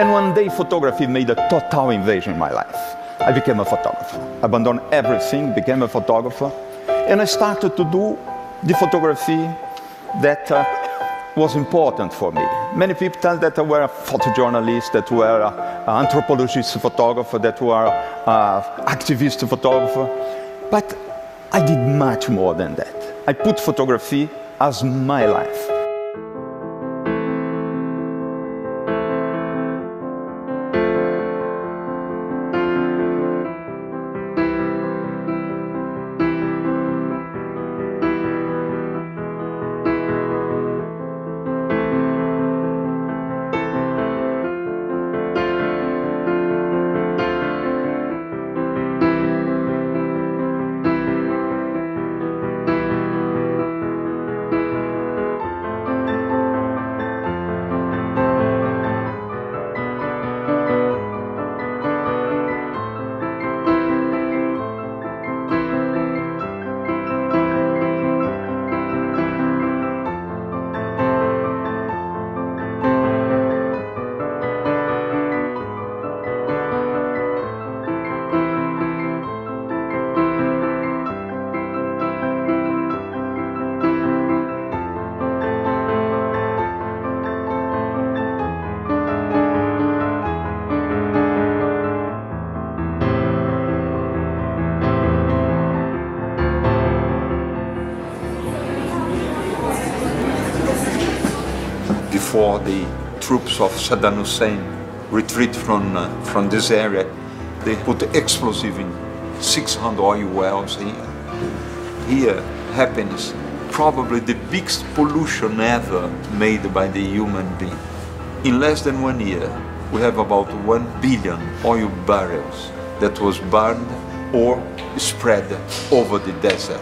And one day photography made a total invasion in my life. I became a photographer. Abandoned everything, became a photographer. And I started to do the photography that was important for me. Many people tell that I were a photojournalist, that I were an anthropologist photographer, that I were an activist photographer. But I did much more than that. I put photography as my life. Before the troops of Saddam Hussein retreat from this area, they put explosive in 600 oil wells here. Here happens probably the biggest pollution ever made by the human being. In less than 1 year, we have about 1 billion oil barrels that was burned or spread over the desert.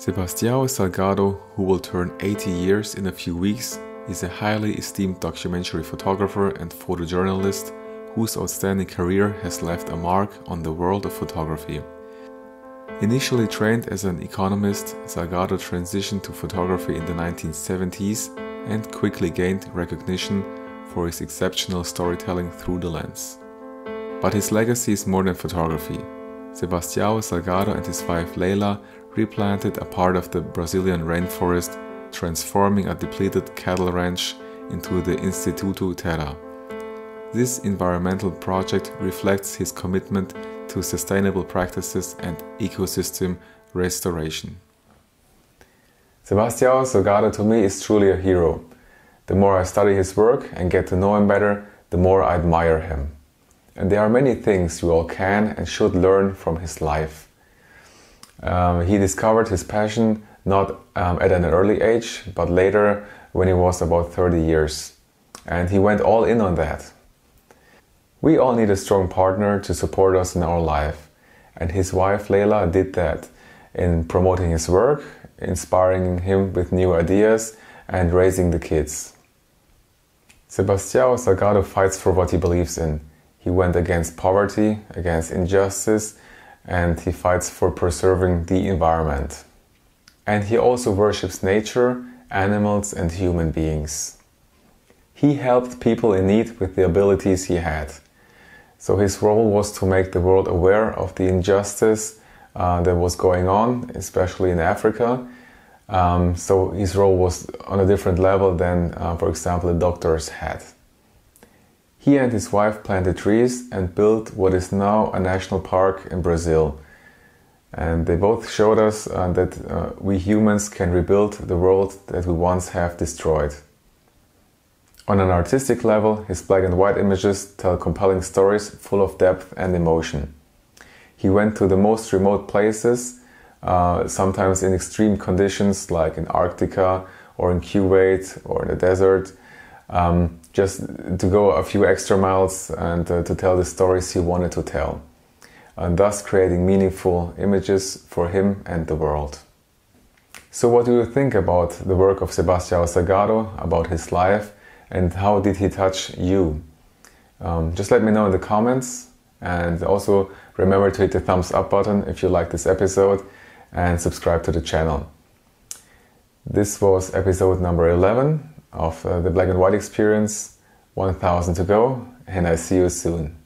Sebastião Salgado, who will turn 80 years in a few weeks, is a highly esteemed documentary photographer and photojournalist whose outstanding career has left a mark on the world of photography. Initially trained as an economist, Salgado transitioned to photography in the 1970s and quickly gained recognition for his exceptional storytelling through the lens. But his legacy is more than photography. Sebastião Salgado and his wife Lélia replanted a part of the Brazilian rainforest, transforming a depleted cattle ranch into the Instituto Terra. This environmental project reflects his commitment to sustainable practices and ecosystem restoration. Sebastião Salgado to me is truly a hero. The more I study his work and get to know him better, the more I admire him. And there are many things we all can and should learn from his life. He discovered his passion not at an early age, but later when he was about 30 years. And he went all in on that. We all need a strong partner to support us in our life. And his wife Lélia did that in promoting his work, inspiring him with new ideas, and raising the kids. Sebastião Salgado fights for what he believes in. He went against poverty, against injustice, and he fights for preserving the environment. And he also worships nature, animals, and human beings. He helped people in need with the abilities he had. So his role was to make the world aware of the injustice that was going on, especially in Africa. So his role was on a different level than, for example, the doctors had. He and his wife planted trees and built what is now a national park in Brazil. And they both showed us that we humans can rebuild the world that we once have destroyed. On an artistic level, his black and white images tell compelling stories full of depth and emotion. He went to the most remote places, sometimes in extreme conditions like in Antarctica or in Kuwait or in the desert, just to go a few extra miles and to tell the stories he wanted to tell, and thus creating meaningful images for him and the world. So what do you think about the work of Sebastião Salgado, about his life, and how did he touch you? Just let me know in the comments, and also remember to hit the thumbs up button if you like this episode and subscribe to the channel. This was episode number 11 of the Black and White Experience, 1000 to go, and I see you soon.